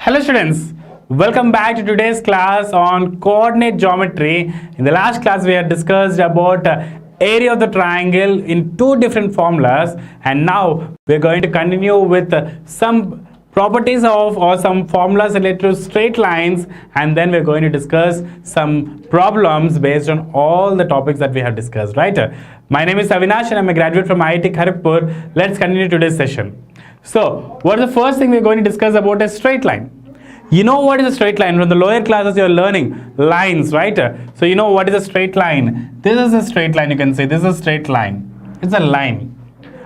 Hello students, welcome back to today's class on coordinate geometry. In the last class we had discussed about area of the triangle in two different formulas, and now we are going to continue with some properties of or some formulas related to straight lines, and then we are going to discuss some problems based on all the topics that we have discussed, right? My name is Avinash and I'm a graduate from IIT Kharagpur. Let's continue today's session. So, what is the first thing we're going to discuss about a straight line? You know what is a straight line? From the lower classes you're learning lines, right? So you know what is a straight line. This is a straight line, you can say. This is a straight line. It's a line.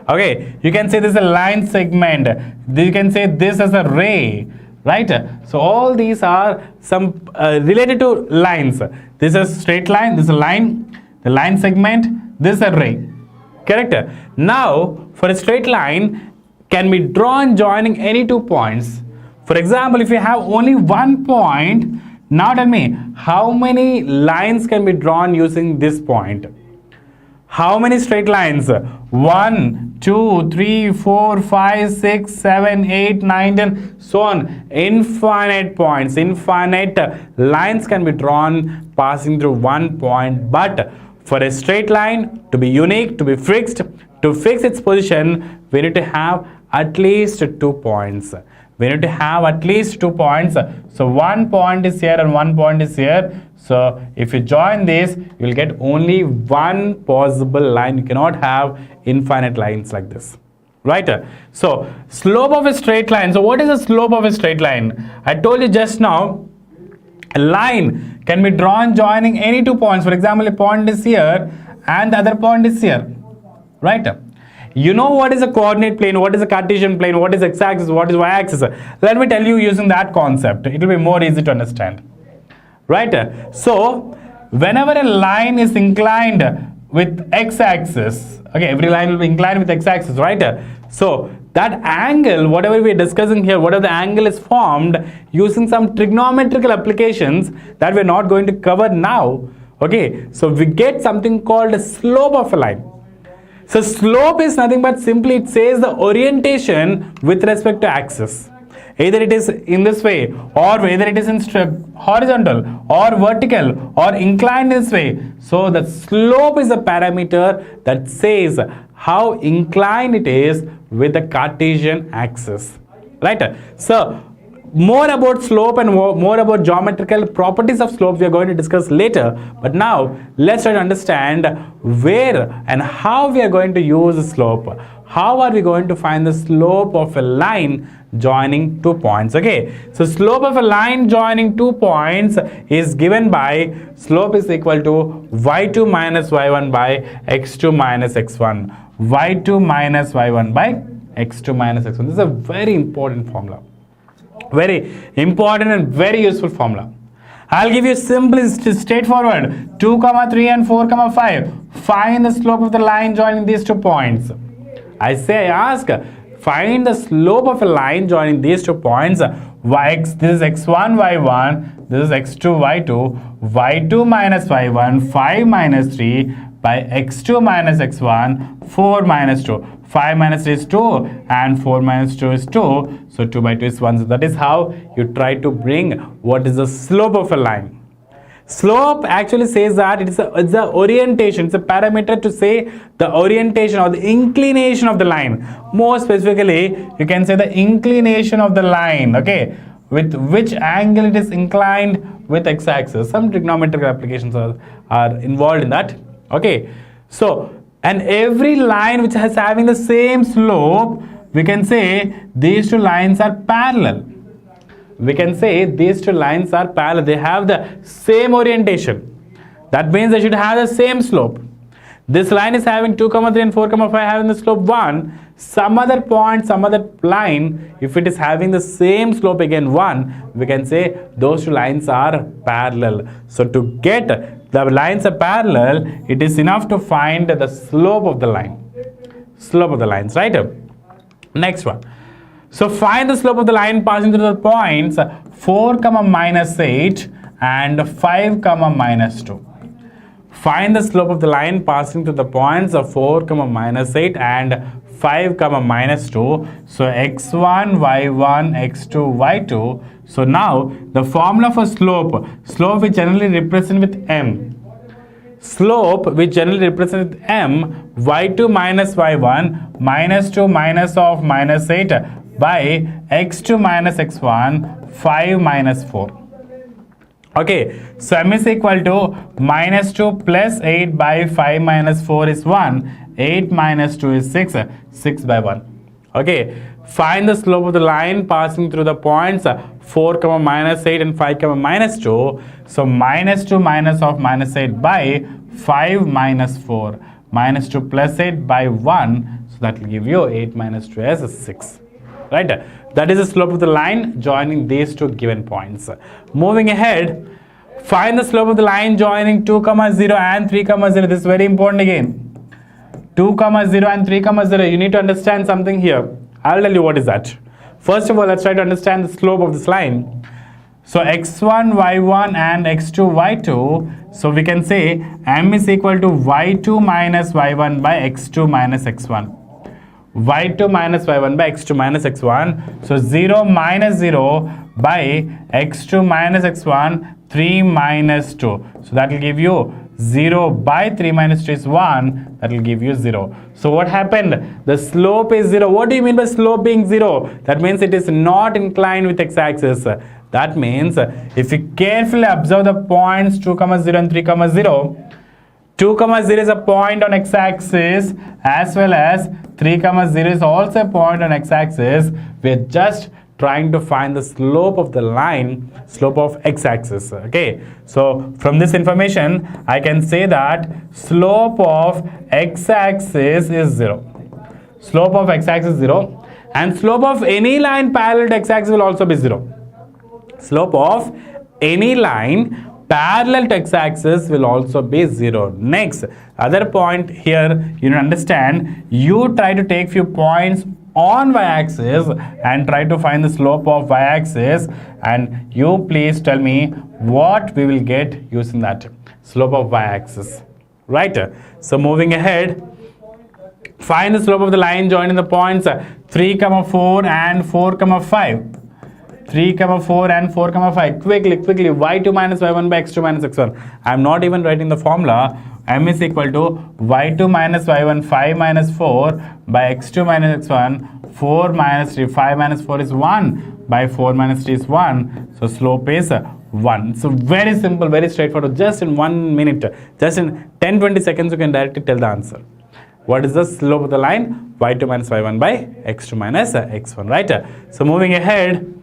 Okay, you can say this is a line segment. You can say this as a ray, right? So all these are some related to lines. This is a straight line, this is a line, the line segment, this is a ray. Correct? Now, for a straight line, can be drawn joining any 2 points. For example, if you have only 1 point, now tell me how many lines can be drawn using this point? How many straight lines? 1, 2, 3, 4, 5, 6, 7, 8, 9, 10, so on. Infinite points, infinite lines can be drawn passing through 1 point. But for a straight line to be unique, to be fixed, to fix its position, we need to have at least 2 points. We need to have at least 2 points. So 1 point is here and 1 point is here. So if you join this, you will get only one possible line. You cannot have infinite lines like this, right? So slope of a straight line. So what is the slope of a straight line? I told you just now, a line can be drawn joining any 2 points. For example, a point is here and the other point is here, right? You know what is a coordinate plane, what is a Cartesian plane, what is x-axis, what is y-axis. Let me tell you using that concept. It will be more easy to understand. Right? So, whenever a line is inclined with x-axis, okay, every line will be inclined with x-axis, right? So, that angle, whatever we are discussing here, whatever the angle is formed using some trigonometrical applications that we are not going to cover now. Okay, so we get something called a slope of a line. So slope is nothing but simply it says the orientation with respect to axis. Either it is in this way or whether it is in horizontal or vertical or inclined this way. So the slope is a parameter that says how inclined it is with the Cartesian axis. Right? So more about slope and more about geometrical properties of slope we are going to discuss later. But now let's try to understand where and how we are going to use the slope. How are we going to find the slope of a line joining 2 points? Okay, so slope of a line joining 2 points is given by slope is equal to y2 minus y1 by x2 minus x1. y2 minus y1 by x2 minus x1. This is a very important formula. Very important and very useful formula. I'll give you simple, straightforward 2, 3 and 4, 5. Find the slope of the line joining these 2 points. I ask, find the slope of a line joining these 2 points. This is x1, y1. This is x2, y2. y2 minus y1, 5 minus 3 by x2 minus x1, 4 minus 2. 5 minus 3 is 2 and 4 minus 2 is 2. So 2 by 2 is 1. So that is how you try to bring what is the slope of a line. Slope actually says that it's the orientation. It's a parameter to say the orientation or the inclination of the line. More specifically, you can say the inclination of the line. Okay, with which angle it is inclined with x-axis. Some trigonometric applications are involved in that. Okay, so and every line which is having the same slope, we can say these 2 lines are parallel. We can say these 2 lines are parallel. They have the same orientation. That means they should have the same slope. This line is having 2, 3 and 4, 5 having the slope 1. Some other point, some other line, if it is having the same slope again 1, we can say those 2 lines are parallel. So to get the lines are parallel, it is enough to find the slope of the line. Slope of the lines, right? Next one. So find the slope of the line passing through the points 4, minus 8 and 5, minus 2. Find the slope of the line passing through the points of 4, minus 8 and 5 comma minus 2. So x1 y1 x2 y2. So now the formula for slope we generally represent with m. Slope we generally represent with m, y2 minus y1 minus 2 minus of minus 8 by x2 minus x1 5 minus 4. Okay, so m is equal to minus 2 plus 8 by 5 minus 4 is 1. 8 minus 2 is 6. 6 by 1. Okay, find the slope of the line passing through the points 4 comma minus 8 and 5 comma minus 2. So minus 2 minus of minus 8 by 5 minus 4. Minus 2 plus 8 by 1. So that will give you 8 minus 2 as 6. Right? That is the slope of the line joining these two given points. Moving ahead, find the slope of the line joining 2 comma 0 and 3 comma 0. This is very important again. 2 comma 0 and 3 comma 0. You need to understand something here. I'll tell you what is that. First of all, let's try to understand the slope of this line. So x1 y1 and x2 y2. So we can say m is equal to y2 minus y1 by x2 minus x1. y2 minus y1 by x2 minus x1. So 0 minus 0 by x2 minus x1, 3 minus 2. So that will give you 0 by 3 minus 2 is 1. That will give you 0. So what happened? The slope is 0. What do you mean by slope being 0? That means it is not inclined with x-axis. That means if you carefully observe the points 2 comma 0 and 3 comma 0, 2 comma 0 is a point on x-axis as well as 3 comma 0 is also a point on x-axis. We are just trying to find the slope of the line, slope of x-axis. Okay, so from this information I can say that slope of x-axis is 0. Slope of x-axis is 0 and slope of any line parallel to x-axis will also be 0. Slope of any line parallel to x-axis will also be 0. Next, other point here, you understand, you try to take few points on y-axis and try to find the slope of y-axis, and you please tell me what we will get using that slope of y-axis. Right? So moving ahead, find the slope of the line joining the points 3 comma 4 and 4 comma 5. 3 comma 4 and 4 comma 5. Quickly, y2 minus y1 by x2 minus x1. I am not even writing the formula. M is equal to y2 minus y1 5 minus 4 by x2 minus x1 4 minus 3. 5 minus 4 is 1 by 4 minus 3 is 1. So slope is 1. So very simple, very straightforward. Just in 1 minute, just in 10-20 seconds you can directly tell the answer. What is the slope of the line? y2 minus y1 by x2 minus x1. Right? So moving ahead,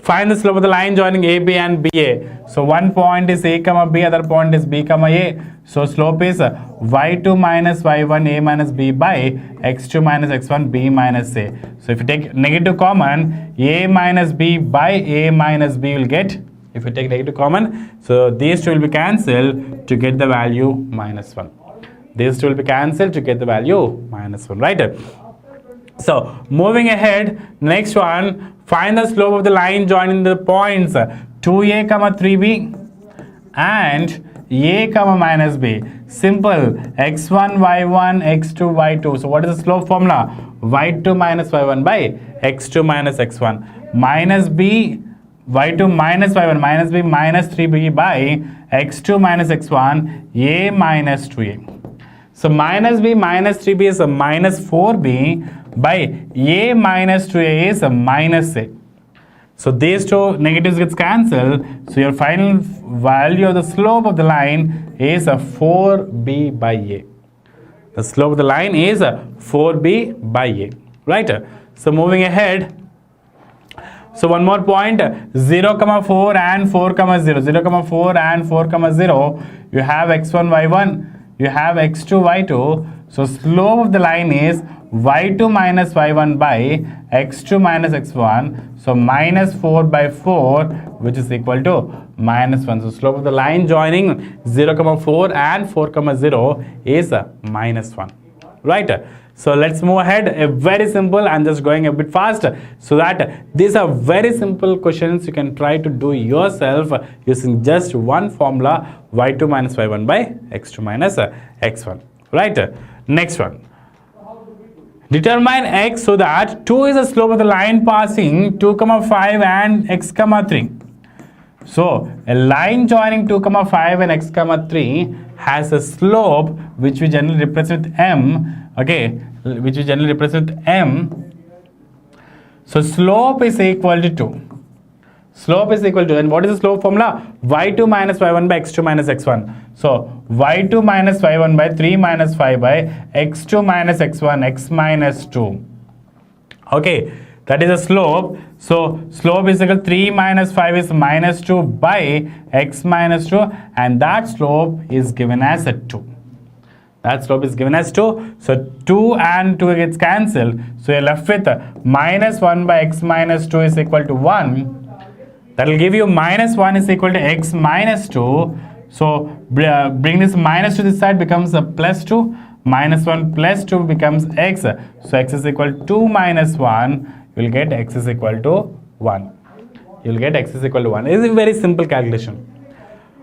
find the slope of the line joining AB and BA. So one point is A comma B, other point is B comma A. So slope is y2 minus y1 A minus B by x2 minus x1 B minus A. So if you take negative common, A minus B by A minus B will get, if you take negative common, so these two will be cancelled to get the value minus 1. These two will be cancelled to get the value minus 1. Right? So moving ahead, next one, find the slope of the line joining the points 2a comma 3b and a comma minus b. Simple, x1 y1 x2 y2. So what is the slope formula? y2 minus y1 by x2 minus x1 minus b y2 minus y1 minus b minus 3b by x2 minus x1 a minus 2a. So minus b minus 3b is a minus 4b by a minus 2a is a minus a. So these two negatives gets cancelled. So your final value of the slope of the line is a 4b by a. The slope of the line is a 4b by a. Right? So moving ahead. So one more point, 0 comma 4 and 4 comma 0. 0 comma 4 and 4 comma 0. You have x1 y1. You have x2 y2. So slope of the line is y2 minus y1 by x2 minus x1. So minus 4 by 4, which is equal to minus 1. So slope of the line joining 0 comma 4 and 4 comma 0 is minus 1. Right? So let's move ahead. Very simple. I'm just going a bit fast so that these are very simple questions you can try to do yourself using just one formula, y2 minus y1 by x2 minus x1. Right? Next one. Determine x so that 2 is the slope of the line passing 2, 5 and x, 3. So a line joining 2, 5 and x, 3 has a slope which we generally represent with m. Okay, which we generally represent with m. So slope is equal to 2. Slope is equal to, and what is the slope formula? y2 minus y1 by x2 minus x1. So y2 minus y1 by 3 minus 5 by x2 minus x1 x minus 2. Okay, that is a slope. So slope is equal to 3 minus 5 is minus 2 by x minus 2, and that slope is given as a 2. That slope is given as 2. So 2 and 2 gets cancelled. So you're left with minus 1 by x minus 2 is equal to 1. That will give you minus 1 is equal to x minus 2. So bring this minus to this side, becomes a plus 2. Minus 1 plus 2 becomes x. So x is equal to 2 minus 1. You will get x is equal to 1. You will get x is equal to 1. It is a very simple calculation.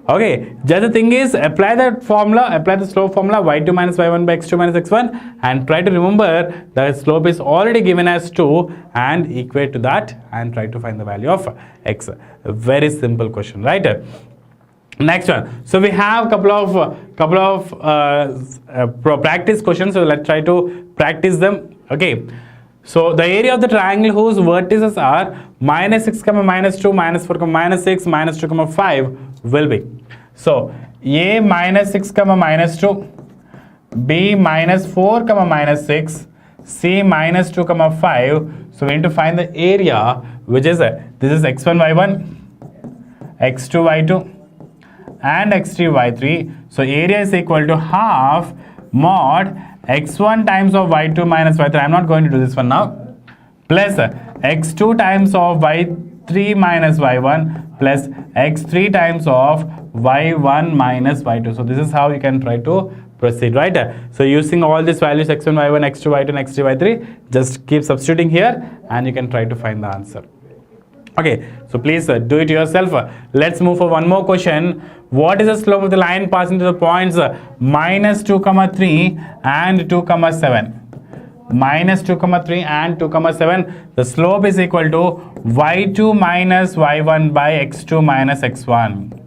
Okay, just the thing is, apply that formula, apply the slope formula y2 minus y1 by x2 minus x1, and try to remember the slope is already given as 2 and equate to that and try to find the value of x. A very simple question, right? Next one. So we have couple of practice questions. So let's try to practice them. Okay. So the area of the triangle whose vertices are minus 6, minus 2, minus 4, minus 6, minus 2, 5 will be. So A minus 6, minus 2, B minus 4, minus 6, C minus 2, 5. So we need to find the area, which is this is x1, y1, x2, y2 and x3, y3. So area is equal to half mod x1 times of y2 minus y3. I'm not going to do this one now. Plus x2 times of y3 minus y1 plus x3 times of y1 minus y2. So this is how you can try to proceed, right? So using all these values x1, y1, x2, y2 and x3, y3, just keep substituting here and you can try to find the answer. Okay, so please do it yourself. Let's move for one more question. What is the slope of the line passing to the points minus 2, 3 and 2, 7? Minus 2, 3 and 2, 7. The slope is equal to y2 minus y1 by x2 minus x1.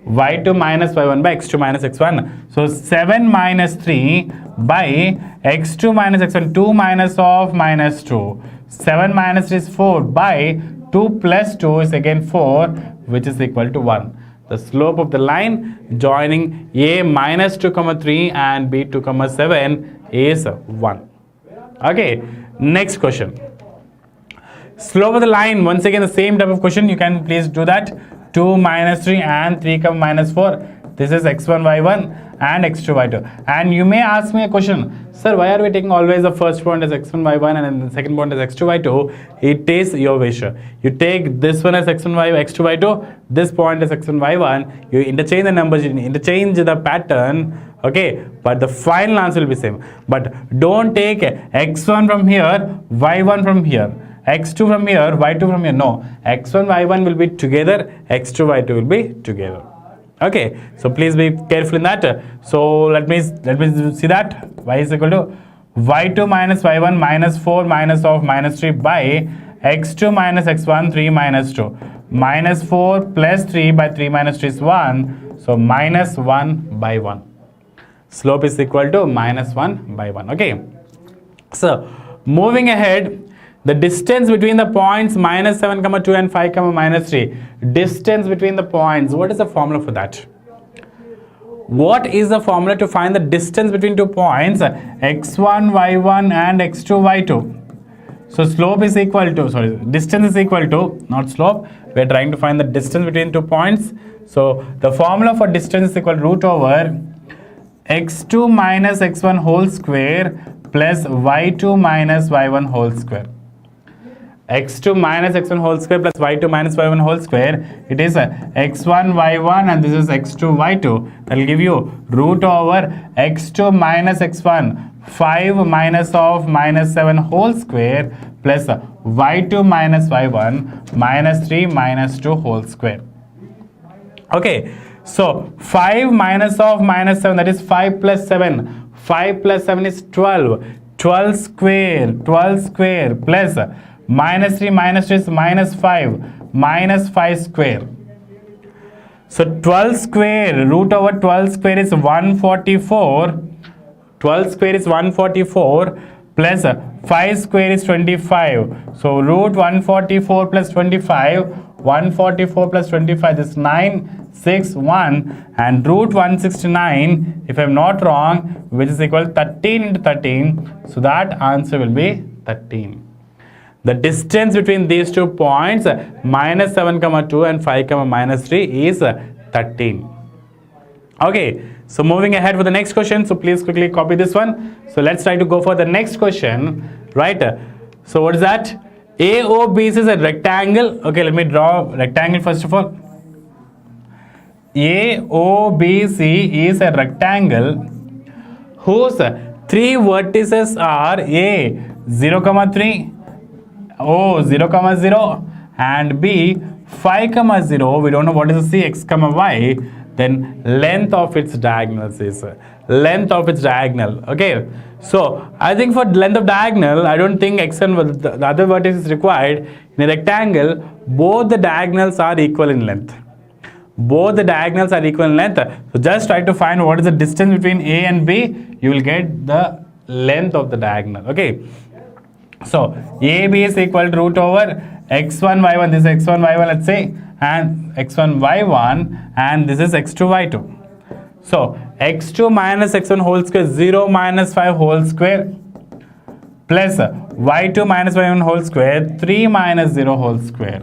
y2 minus y1 by x2 minus x1. So 7 minus 3 by x2 minus x1. 2 minus of minus 2. 7 minus 3 is 4 by 2 plus 2 is again 4, which is equal to 1. The slope of the line joining A minus 2, 3 and B 2, 7 is 1. Okay, next question. Slope of the line, once again the same type of question, you can please do that. 2 minus 3 and 3, minus 4. This is x1, y1 and x2, y2. And you may ask me a question, sir, why are we taking always the first point as x1, y1 and then the second point as x2, y2? It is your wish. You take this one as x1, y1, x2, y2, this point as x1, y1, you interchange the numbers, you interchange the pattern, okay, but the final answer will be same. But don't take x1 from here, y1 from here, x2 from here, y2 from here. No, x1, y1 will be together, x2, y2 will be together. Okay, so please be careful in that. So let me see that y is equal to y2 minus y1 minus 4 minus of minus 3 by x2 minus x1 3 minus 2 minus 4 plus 3 by 3 minus 3 is 1. So minus 1 by 1. Slope is equal to minus 1 by 1. Okay, so moving ahead, the distance between the points minus 7, 2 and 5, minus 3. Distance between the points. What is the formula for that? What is the formula to find the distance between two points x1, y1 and x2, y2? So slope is equal to, distance is equal to, not slope. We are trying to find the distance between 2 points. So the formula for distance is equal to root over x2 minus x1 whole square plus y2 minus y1 whole square. x2 minus x1 whole square plus y2 minus y1 whole square. It is x1 y1 and this is x2 y2. That will give you root over x2 minus x1 5 minus of minus 7 whole square plus y2 minus y1 minus 3 minus 2 whole square. Okay, so 5 minus of minus 7, that is 5 plus 7. 5 plus 7 is 12. 12 square plus minus 3 is minus 5 square. So 12 square, root over 12 square is 144. 12 square is 144 plus 5 square is 25. So root 144 plus 25, 144 plus 25 is 961, and root 169, if I am not wrong, which is equal to 13 into 13. So that answer will be 13. The distance between these 2 points, minus 7 comma 2 and 5 comma minus 3, is 13. Okay, so moving ahead for the next question. So please quickly copy this one. So let's try to go for the next question, right? So what is that? AOBC is a rectangle. Okay, let me draw a rectangle first of all. AOBC is a rectangle whose 3 vertices are A 0, 3, O 0, 0, and B 5, 0. We don't know what is the C, X, Y. Then length of its diagonals is length of its diagonal. Okay, so I think for length of diagonal, I don't think X and the other vertex is required. In a rectangle, both the diagonals are equal in length. Both the diagonals are equal in length. So just try to find what is the distance between A and B. You will get the length of the diagonal. Okay, so AB is equal to root over x1 y1. This is x1 y1, let's say, and x1 y1, and this is x2 y2. So x2 minus x1 whole square, 0 minus 5 whole square, plus y2 minus y1 whole square, 3 minus 0 whole square.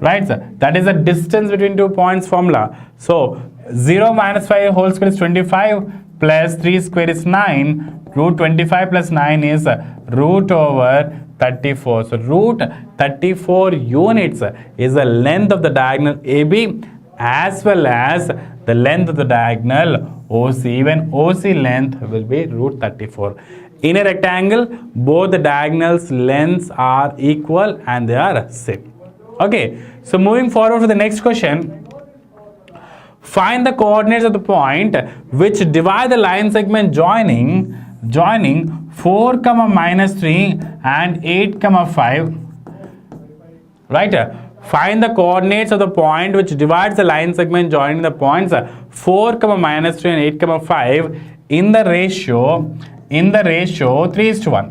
Right, sir? That is the distance between 2 points formula. So 0 minus 5 whole square is 25, plus 3 square is 9. Root 25 plus 9 is root over 34. So root 34 units is the length of the diagonal AB as well as the length of the diagonal OC. Even OC length will be root 34. In a rectangle, both the diagonals lengths are equal and they are same. Okay, so moving forward to the next question. Find the coordinates of the point which divide the line segment joining 4 comma minus 3 and 8 comma 5. Right, find the coordinates of the point which divides the line segment joining the points 4 comma minus 3 and 8 comma 5 in the ratio 3:1.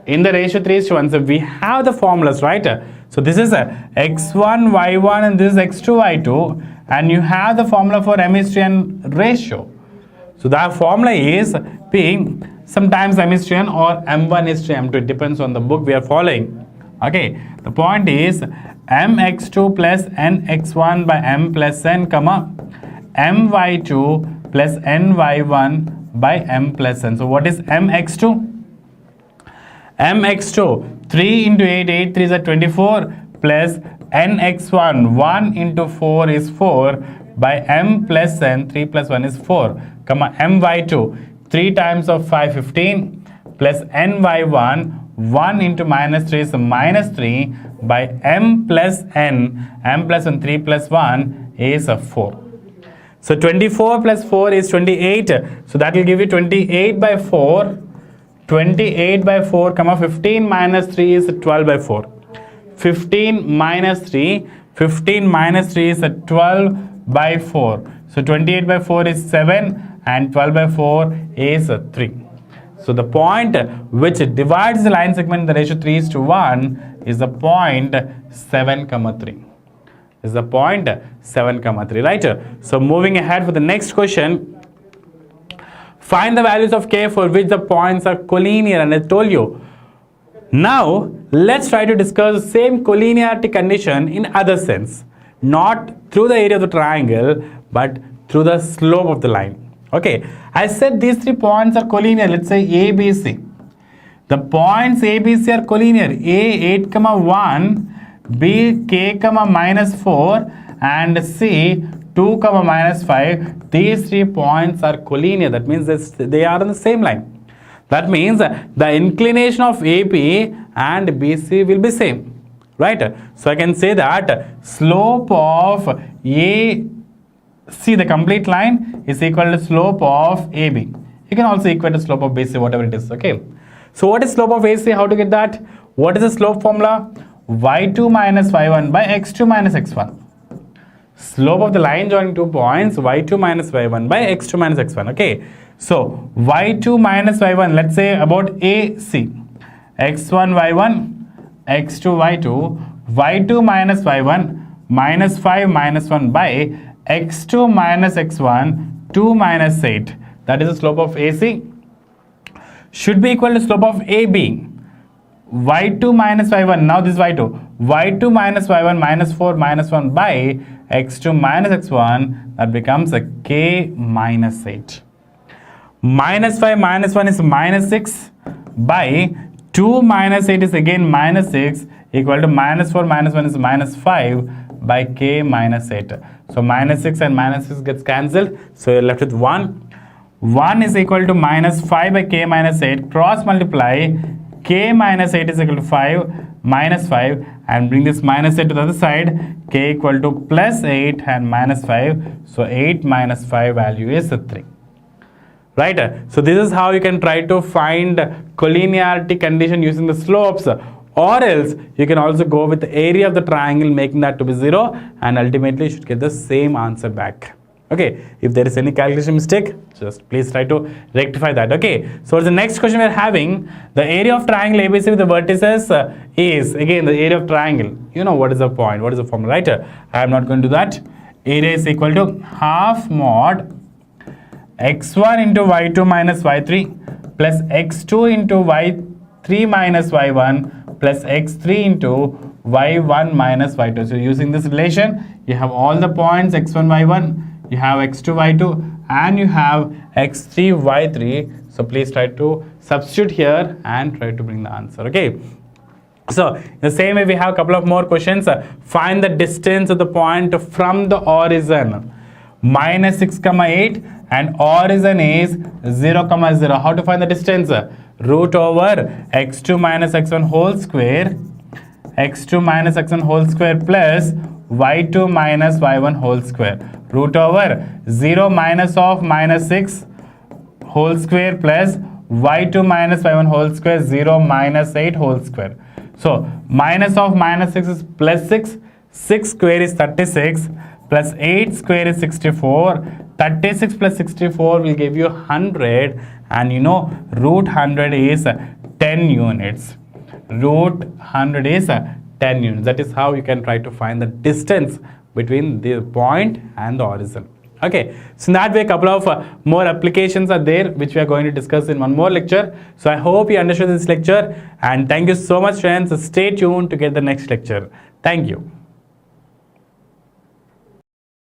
In the ratio 3:1. So we have the formulas, right? So this is x1 y1 and this is x2 y2, and you have the formula for m:3 and ratio. So the formula is being sometimes m:3 or m1:2, m2. It depends on the book we are following. Okay, the point is mx2 plus nx1 by m plus n, comma my2 plus ny1 by m plus n. So what is mx2? mx2, 3 into 8, 8 3 is 24, plus nx1, 1 into 4 is 4, by m plus n, 3 plus 1 is 4, comma my2, 3 times of 5, 15, plus ny1, 1 into minus 3 is minus 3, by m plus n, 3 plus 1 is 4. So 24 plus 4 is 28, so that will give you 28 by 4, 28 by 4, comma 15 minus 3 is 12 by 4. 15 minus 3 is 12 by 4. So 28 by 4 is 7 and 12 by 4 is 3. So the point which divides the line segment in the ratio 3:1 is the point 7, 3. Is the point 7, 3, right? So moving ahead for the next question. Find the values of k for which the points are collinear, and I told you. Now let's try to discuss the same collinearity condition in other sense, not through the area of the triangle but through the slope of the line. Okay, I said these 3 points are collinear. Let's say ABC. The points ABC are collinear. A 8, 1, B k, minus 4, and C 2, minus 5. These 3 points are collinear. That means they are on the same line. That means the inclination of AB and BC will be same, right? So I can say that slope of AC, the complete line, is equal to slope of AB. You can also equate the slope of BC, whatever it is. Okay. So what is slope of AC? How to get that? What is the slope formula? y2 minus y1 by x2 minus x1. Slope of the line joining 2 points, y2 minus y1 by x2 minus x1. Okay. So y2 minus y1, let's say about AC. x1 y1, x2 y2, y2 minus y1 minus 5 minus 1 by x2 minus x1, 2 minus 8. That is the slope of AC. Should be equal to slope of AB. y2 minus y1, now this y2 minus y1 minus 4 minus 1 by x2 minus x1, that becomes a k minus 8. Minus 5 minus 1 is minus 6 by 2 minus 8 is again minus 6 equal to minus 4 minus 1 is minus 5 by k minus 8. So minus 6 and minus 6 gets cancelled. So you're left with 1. 1 is equal to minus 5 by k minus 8. Cross multiply. K minus 8 is equal to 5 minus 5 and bring this minus 8 to the other side. K equal to plus 8 and minus 5. So 8 minus 5 value is 3. Right? So this is how you can try to find collinearity condition using the slopes, or else you can also go with the area of the triangle making that to be 0, and ultimately you should get the same answer back. Okay, if there is any calculation mistake, just please try to rectify that. Okay, so the next question we are having, the area of triangle ABC with the vertices is, again, the area of triangle. You know what is the point, what is the formula, right? I am not going to do that. Area is equal to half mod x1 into y2 minus y3 plus x2 into y3 minus y1 plus x3 into y1 minus y2. So using this relation, you have all the points x1, y1, you have x2, y2, and you have x3, y3. So please try to substitute here and try to bring the answer. Okay. So in the same way, we have a couple of more questions. Find the distance of the point from the origin. Minus 6, 8 and origin is 0, 0. How to find the distance? Root over x2 minus x1 whole square, x2 minus x1 whole square plus y2 minus y1 whole square. Root over 0 minus of minus 6 whole square plus y2 minus y1 whole square, 0 minus 8 whole square. So minus of minus 6 is plus 6, 6 square is 36, plus 8 square is 64, 36 plus 64 will give you 100, and you know root 100 is 10 units. Root 100 is 10 units. That is how you can try to find the distance between the point and the origin. Okay, so in that way, a couple of more applications are there which we are going to discuss in one more lecture. So I hope you understood this lecture, and thank you so much, friends. Stay tuned to get the next lecture. Thank you.